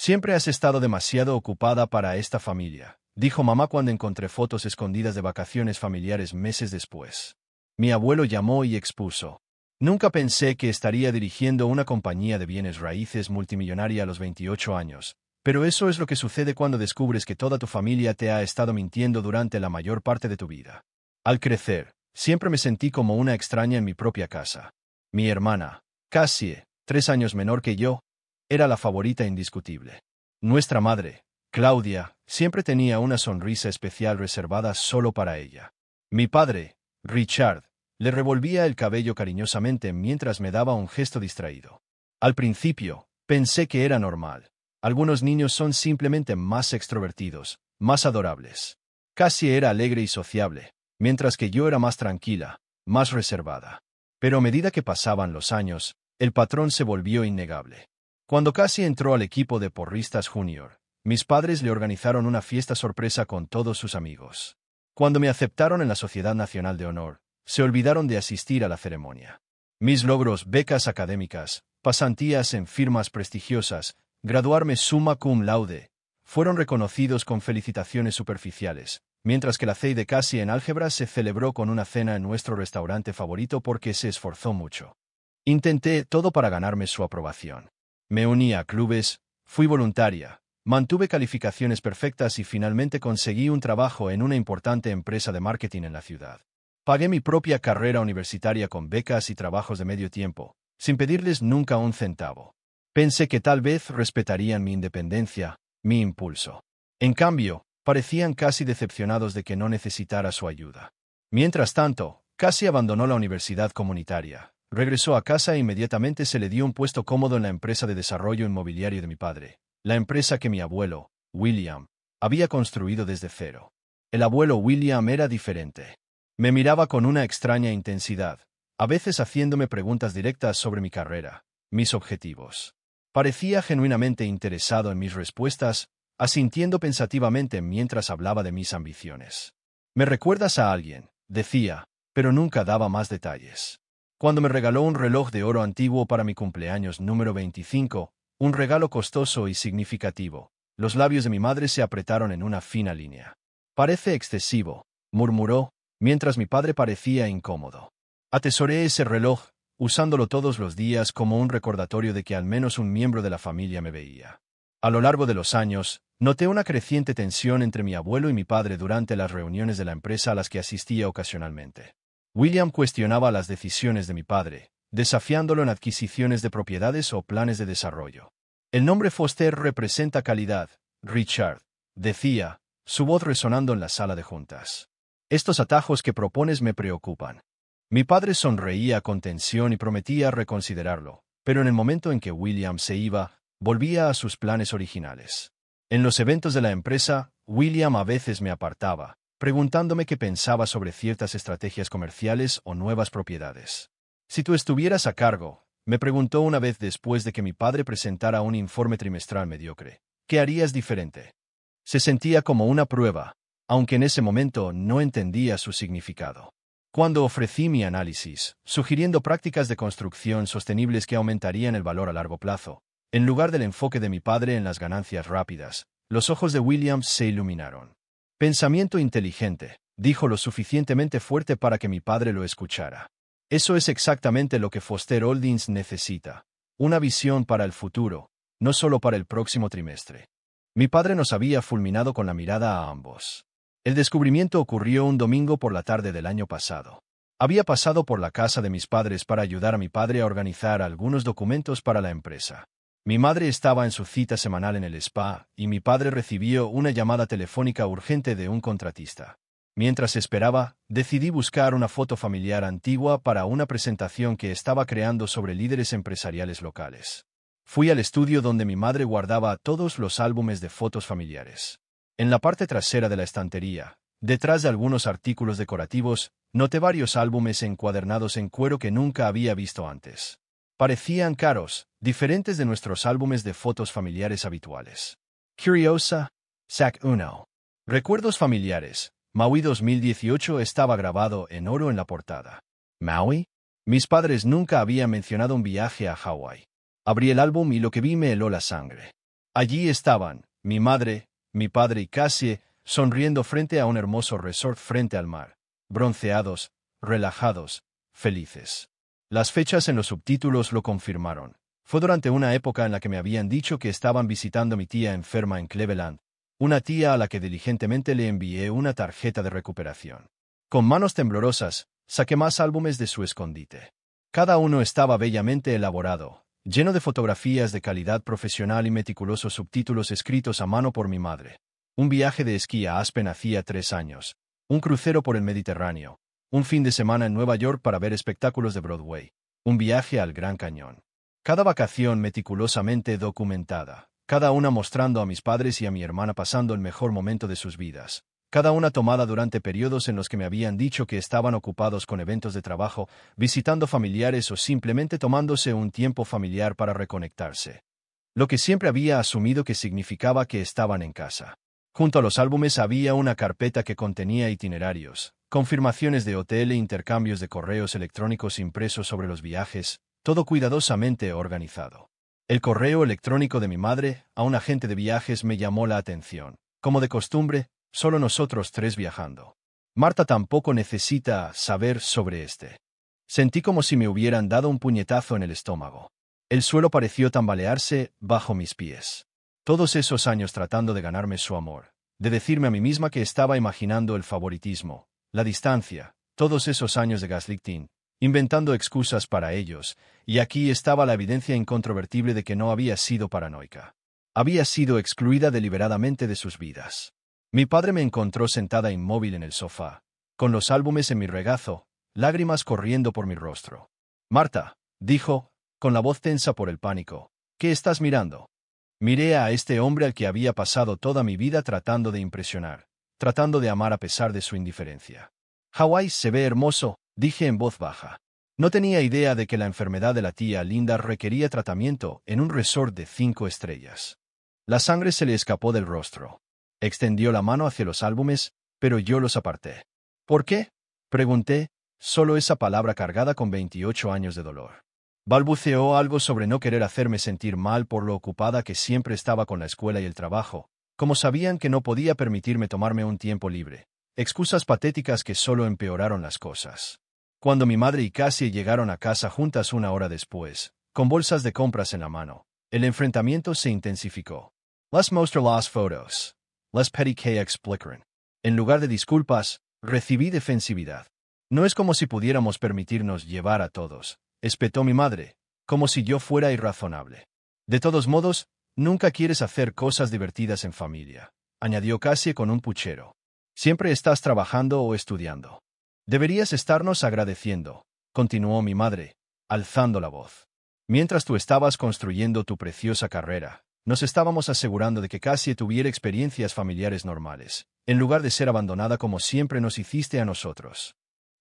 Siempre has estado demasiado ocupada para esta familia, dijo mamá cuando encontré fotos escondidas de vacaciones familiares meses después. Mi abuelo llamó y expuso. Nunca pensé que estaría dirigiendo una compañía de bienes raíces multimillonaria a los 28 años, pero eso es lo que sucede cuando descubres que toda tu familia te ha estado mintiendo durante la mayor parte de tu vida. Al crecer, siempre me sentí como una extraña en mi propia casa. Mi hermana, Cassie, 3 años menor que yo, era la favorita indiscutible. Nuestra madre, Claudia, siempre tenía una sonrisa especial reservada solo para ella. Mi padre, Richard, le revolvía el cabello cariñosamente mientras me daba un gesto distraído. Al principio, pensé que era normal. Algunos niños son simplemente más extrovertidos, más adorables. Cassie era alegre y sociable, mientras que yo era más tranquila, más reservada. Pero a medida que pasaban los años, el patrón se volvió innegable. Cuando Cassie entró al equipo de porristas junior, mis padres le organizaron una fiesta sorpresa con todos sus amigos. Cuando me aceptaron en la Sociedad Nacional de Honor, se olvidaron de asistir a la ceremonia. Mis logros, becas académicas, pasantías en firmas prestigiosas, graduarme summa cum laude, fueron reconocidos con felicitaciones superficiales, mientras que la CEI de Cassie en álgebra se celebró con una cena en nuestro restaurante favorito porque se esforzó mucho. Intenté todo para ganarme su aprobación. Me uní a clubes, fui voluntaria, mantuve calificaciones perfectas y finalmente conseguí un trabajo en una importante empresa de marketing en la ciudad. Pagué mi propia carrera universitaria con becas y trabajos de medio tiempo, sin pedirles nunca un centavo. Pensé que tal vez respetarían mi independencia, mi impulso. En cambio, parecían casi decepcionados de que no necesitara su ayuda. Mientras tanto, Cassie abandonó la universidad comunitaria. Regresó a casa e inmediatamente se le dio un puesto cómodo en la empresa de desarrollo inmobiliario de mi padre, la empresa que mi abuelo, William, había construido desde cero. El abuelo William era diferente. Me miraba con una extraña intensidad, a veces haciéndome preguntas directas sobre mi carrera, mis objetivos. Parecía genuinamente interesado en mis respuestas, asintiendo pensativamente mientras hablaba de mis ambiciones. «¿Me recuerdas a alguien?», decía, pero nunca daba más detalles. Cuando me regaló un reloj de oro antiguo para mi cumpleaños número 25, un regalo costoso y significativo, los labios de mi madre se apretaron en una fina línea. «Parece excesivo», murmuró, mientras mi padre parecía incómodo. Atesoré ese reloj, usándolo todos los días como un recordatorio de que al menos un miembro de la familia me veía. A lo largo de los años, noté una creciente tensión entre mi abuelo y mi padre durante las reuniones de la empresa a las que asistía ocasionalmente. William cuestionaba las decisiones de mi padre, desafiándolo en adquisiciones de propiedades o planes de desarrollo. «El nombre Foster representa calidad, Richard», decía, su voz resonando en la sala de juntas. «Estos atajos que propones me preocupan». Mi padre sonreía con tensión y prometía reconsiderarlo, pero en el momento en que William se iba, volvía a sus planes originales. En los eventos de la empresa, William a veces me apartaba, preguntándome qué pensaba sobre ciertas estrategias comerciales o nuevas propiedades. «Si tú estuvieras a cargo», me preguntó una vez después de que mi padre presentara un informe trimestral mediocre, «¿qué harías diferente?». Se sentía como una prueba, aunque en ese momento no entendía su significado. Cuando ofrecí mi análisis, sugiriendo prácticas de construcción sostenibles que aumentarían el valor a largo plazo, en lugar del enfoque de mi padre en las ganancias rápidas, los ojos de William se iluminaron. «Pensamiento inteligente», dijo lo suficientemente fuerte para que mi padre lo escuchara. «Eso es exactamente lo que Foster Holdings necesita. Una visión para el futuro, no solo para el próximo trimestre». Mi padre nos había fulminado con la mirada a ambos. El descubrimiento ocurrió un domingo por la tarde del año pasado. Había pasado por la casa de mis padres para ayudar a mi padre a organizar algunos documentos para la empresa. Mi madre estaba en su cita semanal en el spa, y mi padre recibió una llamada telefónica urgente de un contratista. Mientras esperaba, decidí buscar una foto familiar antigua para una presentación que estaba creando sobre líderes empresariales locales. Fui al estudio donde mi madre guardaba todos los álbumes de fotos familiares. En la parte trasera de la estantería, detrás de algunos artículos decorativos, noté varios álbumes encuadernados en cuero que nunca había visto antes. Parecían caros, diferentes de nuestros álbumes de fotos familiares habituales. Curiosa, Sac 1. Recuerdos familiares. Maui 2018 estaba grabado en oro en la portada. ¿Maui? Mis padres nunca habían mencionado un viaje a Hawái. Abrí el álbum y lo que vi me heló la sangre. Allí estaban, mi madre, mi padre y Cassie, sonriendo frente a un hermoso resort frente al mar, bronceados, relajados, felices. Las fechas en los subtítulos lo confirmaron. Fue durante una época en la que me habían dicho que estaban visitando a mi tía enferma en Cleveland, una tía a la que diligentemente le envié una tarjeta de recuperación. Con manos temblorosas, saqué más álbumes de su escondite. Cada uno estaba bellamente elaborado, lleno de fotografías de calidad profesional y meticulosos subtítulos escritos a mano por mi madre. Un viaje de esquí a Aspen hacía 3 años, un crucero por el Mediterráneo, un fin de semana en Nueva York para ver espectáculos de Broadway, un viaje al Gran Cañón. Cada vacación meticulosamente documentada, cada una mostrando a mis padres y a mi hermana pasando el mejor momento de sus vidas, cada una tomada durante periodos en los que me habían dicho que estaban ocupados con eventos de trabajo, visitando familiares o simplemente tomándose un tiempo familiar para reconectarse. Lo que siempre había asumido que significaba que estaban en casa. Junto a los álbumes había una carpeta que contenía itinerarios, confirmaciones de hotel e intercambios de correos electrónicos impresos sobre los viajes, todo cuidadosamente organizado. El correo electrónico de mi madre, a un agente de viajes, me llamó la atención. Como de costumbre, solo nosotros 3 viajando. Marta tampoco necesita saber sobre este. Sentí como si me hubieran dado un puñetazo en el estómago. El suelo pareció tambalearse bajo mis pies. Todos esos años tratando de ganarme su amor, de decirme a mí misma que estaba imaginando el favoritismo, la distancia, todos esos años de gaslighting, inventando excusas para ellos, y aquí estaba la evidencia incontrovertible de que no había sido paranoica. Había sido excluida deliberadamente de sus vidas. Mi padre me encontró sentada inmóvil en el sofá, con los álbumes en mi regazo, lágrimas corriendo por mi rostro. Marta, dijo, con la voz tensa por el pánico, ¿qué estás mirando? Miré a este hombre al que había pasado toda mi vida tratando de impresionar, tratando de amar a pesar de su indiferencia. Hawái se ve hermoso, dije en voz baja. No tenía idea de que la enfermedad de la tía Linda requería tratamiento en un resort de 5 estrellas. La sangre se le escapó del rostro. Extendió la mano hacia los álbumes, pero yo los aparté. ¿Por qué? Pregunté, solo esa palabra cargada con 28 años de dolor. Balbuceó algo sobre no querer hacerme sentir mal por lo ocupada que siempre estaba con la escuela y el trabajo, como sabían que no podía permitirme tomarme un tiempo libre. Excusas patéticas que solo empeoraron las cosas. Cuando mi madre y Cassie llegaron a casa juntas 1 hora después, con bolsas de compras en la mano, el enfrentamiento se intensificó. Les mostré las fotos. Les pedí que explicaran. En lugar de disculpas, recibí defensividad. No es como si pudiéramos permitirnos llevar a todos, espetó mi madre, como si yo fuera irrazonable. De todos modos, nunca quieres hacer cosas divertidas en familia, añadió Cassie con un puchero. Siempre estás trabajando o estudiando. Deberías estarnos agradeciendo, continuó mi madre, alzando la voz. Mientras tú estabas construyendo tu preciosa carrera, nos estábamos asegurando de que Cassie tuviera experiencias familiares normales, en lugar de ser abandonada como siempre nos hiciste a nosotros.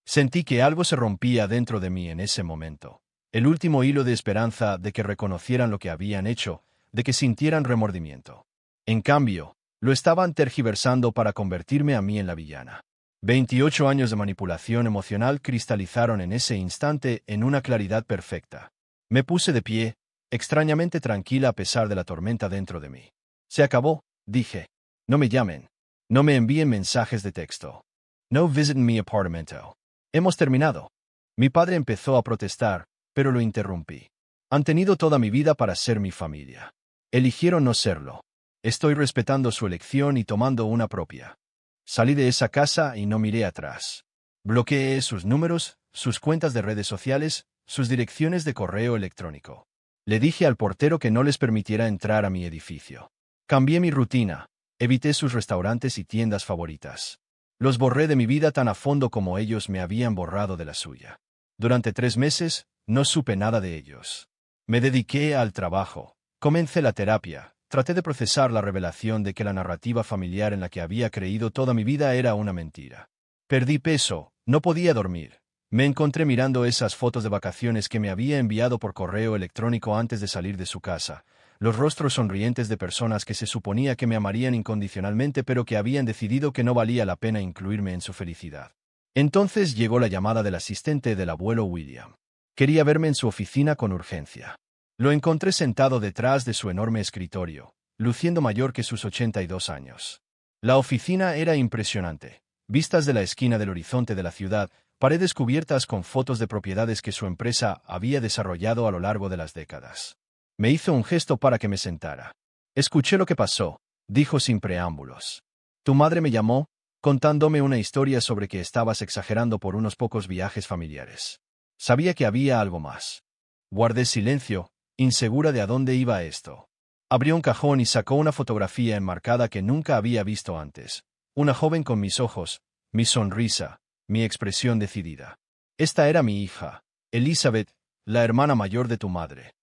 Sentí que algo se rompía dentro de mí en ese momento. El último hilo de esperanza de que reconocieran lo que habían hecho, de que sintieran remordimiento. En cambio, lo estaban tergiversando para convertirme a mí en la villana. 28 años de manipulación emocional cristalizaron en ese instante en una claridad perfecta. Me puse de pie, extrañamente tranquila a pesar de la tormenta dentro de mí. Se acabó, dije. No me llamen. No me envíen mensajes de texto. No visiten mi apartamento. Hemos terminado. Mi padre empezó a protestar, pero lo interrumpí. Han tenido toda mi vida para ser mi familia. Eligieron no serlo. Estoy respetando su elección y tomando una propia. Salí de esa casa y no miré atrás. Bloqueé sus números, sus cuentas de redes sociales, sus direcciones de correo electrónico. Le dije al portero que no les permitiera entrar a mi edificio. Cambié mi rutina, evité sus restaurantes y tiendas favoritas. Los borré de mi vida tan a fondo como ellos me habían borrado de la suya. Durante 3 meses, no supe nada de ellos. Me dediqué al trabajo. Comencé la terapia. Traté de procesar la revelación de que la narrativa familiar en la que había creído toda mi vida era una mentira. Perdí peso, no podía dormir. Me encontré mirando esas fotos de vacaciones que me había enviado por correo electrónico antes de salir de su casa, los rostros sonrientes de personas que se suponía que me amarían incondicionalmente pero que habían decidido que no valía la pena incluirme en su felicidad. Entonces llegó la llamada del asistente del abuelo William. Quería verme en su oficina con urgencia. Lo encontré sentado detrás de su enorme escritorio, luciendo mayor que sus 82 años. La oficina era impresionante. Vistas de la esquina del horizonte de la ciudad, paredes cubiertas con fotos de propiedades que su empresa había desarrollado a lo largo de las décadas. Me hizo un gesto para que me sentara. Escuché lo que pasó, dijo sin preámbulos. Tu madre me llamó, contándome una historia sobre que estabas exagerando por unos pocos viajes familiares. Sabía que había algo más. Guardé silencio, insegura de a dónde iba esto. Abrió un cajón y sacó una fotografía enmarcada que nunca había visto antes. Una joven con mis ojos, mi sonrisa, mi expresión decidida. Esta era mi hija, Elizabeth, la hermana mayor de tu madre.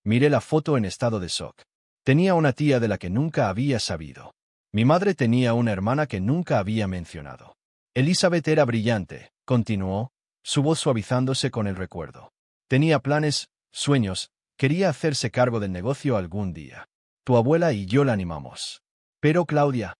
Miré la foto en estado de shock. Tenía una tía de la que nunca había sabido. Mi madre tenía una hermana que nunca había mencionado. Elizabeth era brillante, continuó, su voz suavizándose con el recuerdo. Tenía planes, sueños, quería hacerse cargo del negocio algún día. Tu abuela y yo la animamos. Pero Claudia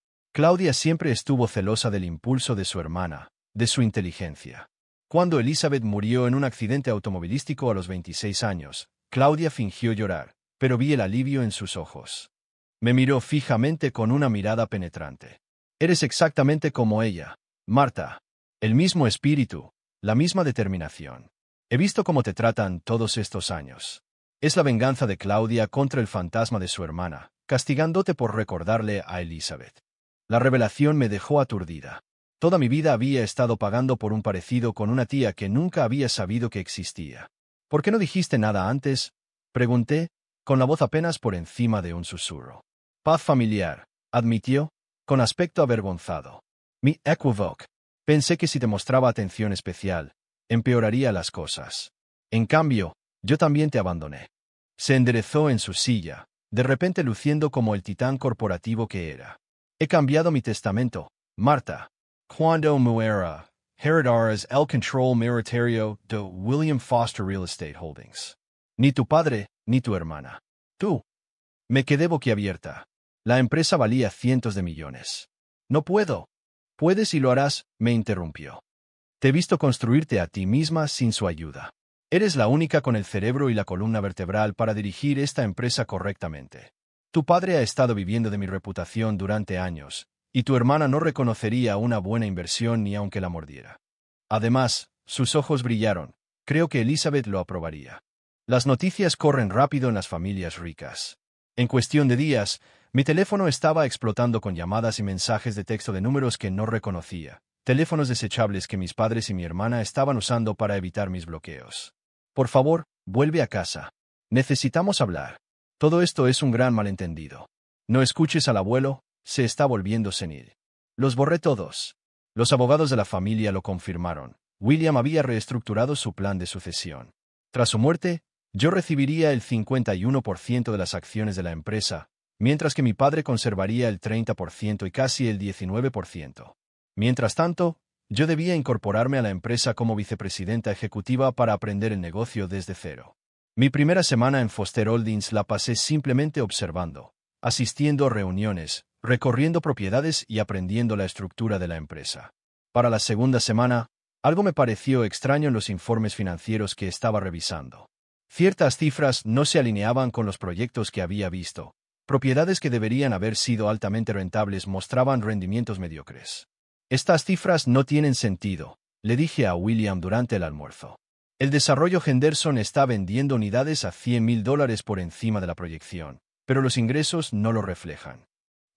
siempre estuvo celosa del impulso de su hermana, de su inteligencia. Cuando Elizabeth murió en un accidente automovilístico a los 26 años, Claudia fingió llorar, pero vi el alivio en sus ojos. Me miró fijamente con una mirada penetrante. Eres exactamente como ella, Marta. El mismo espíritu, la misma determinación. He visto cómo te tratan todos estos años. Es la venganza de Claudia contra el fantasma de su hermana, castigándote por recordarle a Elizabeth. La revelación me dejó aturdida. Toda mi vida había estado pagando por un parecido con una tía que nunca había sabido que existía. ¿Por qué no dijiste nada antes? Pregunté, con la voz apenas por encima de un susurro. Paz familiar, admitió, con aspecto avergonzado. Mi equivoque. Pensé que si te mostraba atención especial, empeoraría las cosas. En cambio, yo también te abandoné. Se enderezó en su silla, de repente luciendo como el titán corporativo que era. He cambiado mi testamento, Marta. Cuando muera, heredarás el control minoritario de William Foster Real Estate Holdings. Ni tu padre, ni tu hermana. Tú. Me quedé boquiabierta. La empresa valía cientos de millones. No puedo. Puedes y lo harás, me interrumpió. Te he visto construirte a ti misma sin su ayuda. Eres la única con el cerebro y la columna vertebral para dirigir esta empresa correctamente. Tu padre ha estado viviendo de mi reputación durante años, y tu hermana no reconocería una buena inversión ni aunque la mordiera. Además, sus ojos brillaron. Creo que Elizabeth lo aprobaría. Las noticias corren rápido en las familias ricas. En cuestión de días, mi teléfono estaba explotando con llamadas y mensajes de texto de números que no reconocía, teléfonos desechables que mis padres y mi hermana estaban usando para evitar mis bloqueos. Por favor, vuelve a casa. Necesitamos hablar. Todo esto es un gran malentendido. No escuches al abuelo, se está volviendo senil. Los borré todos. Los abogados de la familia lo confirmaron. William había reestructurado su plan de sucesión. Tras su muerte, yo recibiría el 51% de las acciones de la empresa, mientras que mi padre conservaría el 30% y casi el 19%. Mientras tanto, yo debía incorporarme a la empresa como vicepresidenta ejecutiva para aprender el negocio desde cero. Mi primera semana en Foster Holdings la pasé simplemente observando, asistiendo a reuniones, recorriendo propiedades y aprendiendo la estructura de la empresa. Para la segunda semana, algo me pareció extraño en los informes financieros que estaba revisando. Ciertas cifras no se alineaban con los proyectos que había visto. Propiedades que deberían haber sido altamente rentables mostraban rendimientos mediocres. Estas cifras no tienen sentido, le dije a William durante el almuerzo. El desarrollo Henderson está vendiendo unidades a $100,000 por encima de la proyección, pero los ingresos no lo reflejan.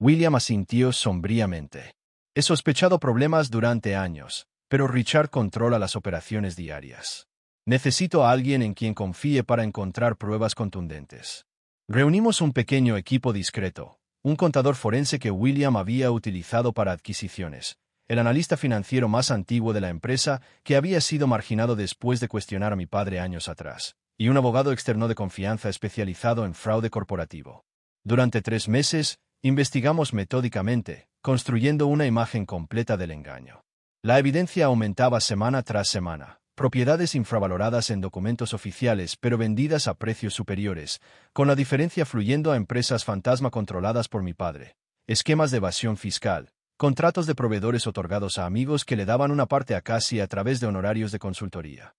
William asintió sombríamente. He sospechado problemas durante años, pero Richard controla las operaciones diarias. Necesito a alguien en quien confíe para encontrar pruebas contundentes. Reunimos un pequeño equipo discreto, un contador forense que William había utilizado para adquisiciones, el analista financiero más antiguo de la empresa que había sido marginado después de cuestionar a mi padre años atrás, y un abogado externo de confianza especializado en fraude corporativo. Durante 3 meses, investigamos metódicamente, construyendo una imagen completa del engaño. La evidencia aumentaba semana tras semana. Propiedades infravaloradas en documentos oficiales pero vendidas a precios superiores, con la diferencia fluyendo a empresas fantasma controladas por mi padre. Esquemas de evasión fiscal. Contratos de proveedores otorgados a amigos que le daban una parte a casi a través de honorarios de consultoría.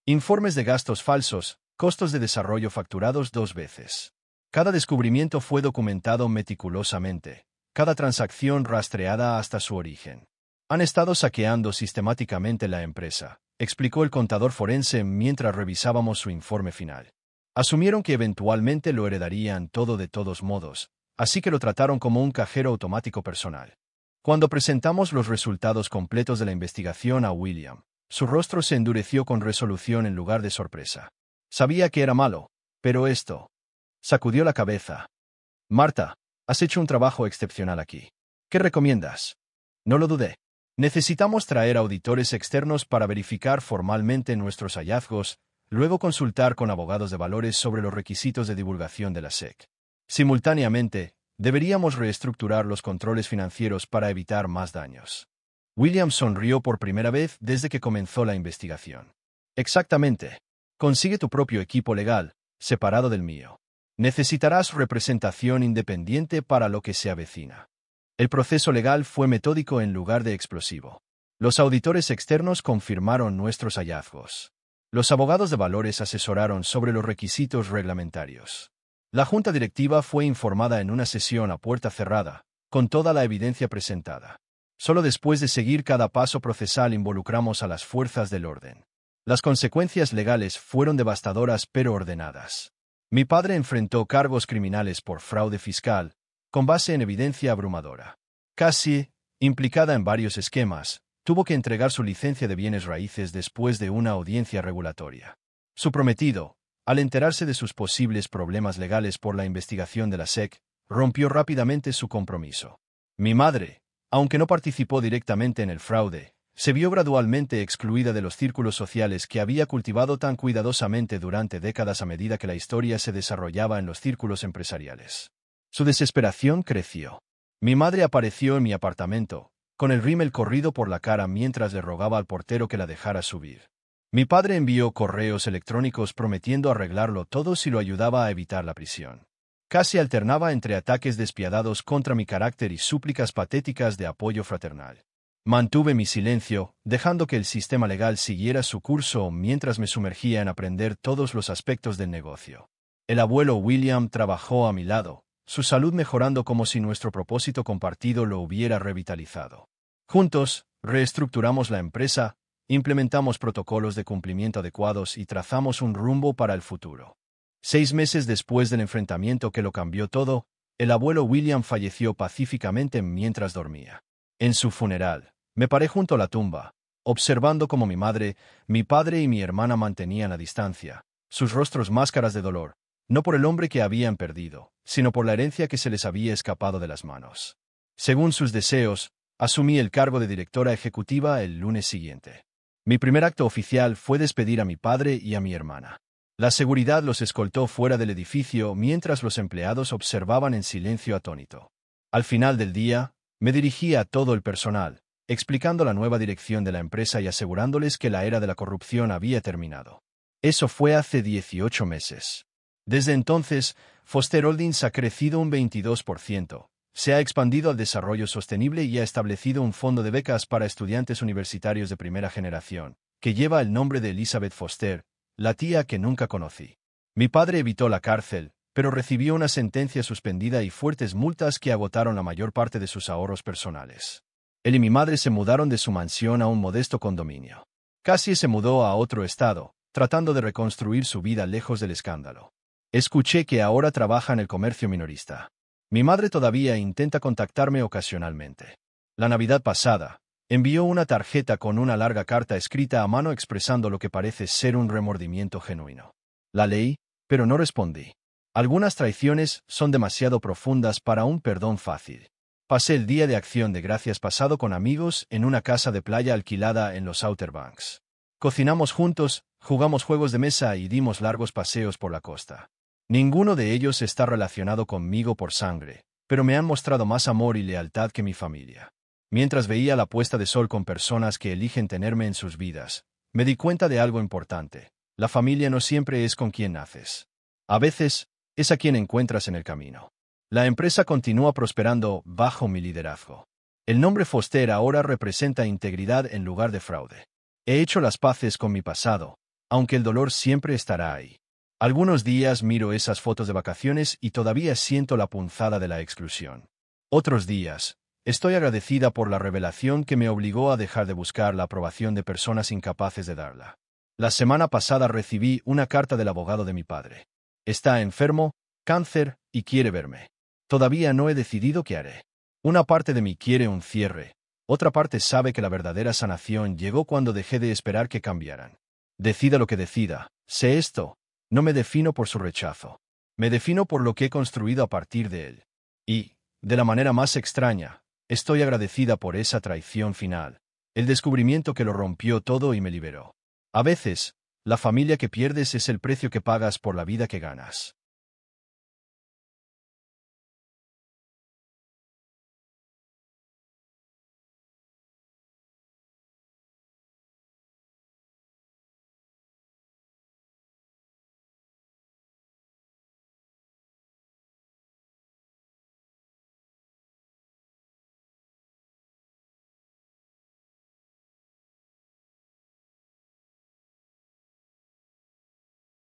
Informes de gastos falsos, costos de desarrollo facturados 2 veces. Cada descubrimiento fue documentado meticulosamente, cada transacción rastreada hasta su origen. Han estado saqueando sistemáticamente la empresa, explicó el contador forense mientras revisábamos su informe final. Asumieron que eventualmente lo heredarían todo de todos modos, así que lo trataron como un cajero automático personal. Cuando presentamos los resultados completos de la investigación a William, su rostro se endureció con resolución en lugar de sorpresa. Sabía que era malo, pero esto... Sacudió la cabeza. Marta, has hecho un trabajo excepcional aquí. ¿Qué recomiendas? No lo dudé. Necesitamos traer auditores externos para verificar formalmente nuestros hallazgos, luego consultar con abogados de valores sobre los requisitos de divulgación de la SEC. Simultáneamente, deberíamos reestructurar los controles financieros para evitar más daños. William sonrió por primera vez desde que comenzó la investigación. Exactamente. Consigue tu propio equipo legal, separado del mío. Necesitarás representación independiente para lo que se avecina. El proceso legal fue metódico en lugar de explosivo. Los auditores externos confirmaron nuestros hallazgos. Los abogados de valores asesoraron sobre los requisitos reglamentarios. La junta directiva fue informada en una sesión a puerta cerrada, con toda la evidencia presentada. Solo después de seguir cada paso procesal involucramos a las fuerzas del orden. Las consecuencias legales fueron devastadoras pero ordenadas. Mi padre enfrentó cargos criminales por fraude fiscal, con base en evidencia abrumadora. Cassie, implicada en varios esquemas, tuvo que entregar su licencia de bienes raíces después de una audiencia regulatoria. Su prometido, al enterarse de sus posibles problemas legales por la investigación de la SEC, rompió rápidamente su compromiso. Mi madre, aunque no participó directamente en el fraude, se vio gradualmente excluida de los círculos sociales que había cultivado tan cuidadosamente durante décadas a medida que la historia se desarrollaba en los círculos empresariales. Su desesperación creció. Mi madre apareció en mi apartamento, con el rímel corrido por la cara mientras le rogaba al portero que la dejara subir. Mi padre envió correos electrónicos prometiendo arreglarlo todo si lo ayudaba a evitar la prisión. Casi alternaba entre ataques despiadados contra mi carácter y súplicas patéticas de apoyo fraternal. Mantuve mi silencio, dejando que el sistema legal siguiera su curso mientras me sumergía en aprender todos los aspectos del negocio. El abuelo William trabajó a mi lado, su salud mejorando como si nuestro propósito compartido lo hubiera revitalizado. Juntos, reestructuramos la empresa, implementamos protocolos de cumplimiento adecuados y trazamos un rumbo para el futuro. 6 meses después del enfrentamiento que lo cambió todo, el abuelo William falleció pacíficamente mientras dormía. En su funeral, me paré junto a la tumba, observando cómo mi madre, mi padre y mi hermana mantenían la distancia, sus rostros máscaras de dolor, no por el hombre que habían perdido, sino por la herencia que se les había escapado de las manos. Según sus deseos, asumí el cargo de directora ejecutiva el lunes siguiente. Mi primer acto oficial fue despedir a mi padre y a mi hermana. La seguridad los escoltó fuera del edificio mientras los empleados observaban en silencio atónito. Al final del día, me dirigí a todo el personal, explicando la nueva dirección de la empresa y asegurándoles que la era de la corrupción había terminado. Eso fue hace 18 meses. Desde entonces, Foster Holdings ha crecido un 22%, se ha expandido al desarrollo sostenible y ha establecido un fondo de becas para estudiantes universitarios de primera generación, que lleva el nombre de Elizabeth Foster, la tía que nunca conocí. Mi padre evitó la cárcel, pero recibió una sentencia suspendida y fuertes multas que agotaron la mayor parte de sus ahorros personales. Él y mi madre se mudaron de su mansión a un modesto condominio. Cassie se mudó a otro estado, tratando de reconstruir su vida lejos del escándalo. Escuché que ahora trabaja en el comercio minorista. Mi madre todavía intenta contactarme ocasionalmente. La Navidad pasada, envió una tarjeta con una larga carta escrita a mano expresando lo que parece ser un remordimiento genuino. La leí, pero no respondí. Algunas traiciones son demasiado profundas para un perdón fácil. Pasé el día de Acción de Gracias pasado con amigos en una casa de playa alquilada en los Outer Banks. Cocinamos juntos, jugamos juegos de mesa y dimos largos paseos por la costa. Ninguno de ellos está relacionado conmigo por sangre, pero me han mostrado más amor y lealtad que mi familia. Mientras veía la puesta de sol con personas que eligen tenerme en sus vidas, me di cuenta de algo importante. La familia no siempre es con quien naces. A veces, es a quien encuentras en el camino. La empresa continúa prosperando bajo mi liderazgo. El nombre Foster ahora representa integridad en lugar de fraude. He hecho las paces con mi pasado, aunque el dolor siempre estará ahí. Algunos días miro esas fotos de vacaciones y todavía siento la punzada de la exclusión. Otros días, estoy agradecida por la revelación que me obligó a dejar de buscar la aprobación de personas incapaces de darla. La semana pasada recibí una carta del abogado de mi padre. Está enfermo, cáncer, y quiere verme. Todavía no he decidido qué haré. Una parte de mí quiere un cierre, otra parte sabe que la verdadera sanación llegó cuando dejé de esperar que cambiaran. Decida lo que decida, sé esto, no me defino por su rechazo. Me defino por lo que he construido a partir de él. Y, de la manera más extraña, estoy agradecida por esa traición final, el descubrimiento que lo rompió todo y me liberó. A veces, la familia que pierdes es el precio que pagas por la vida que ganas.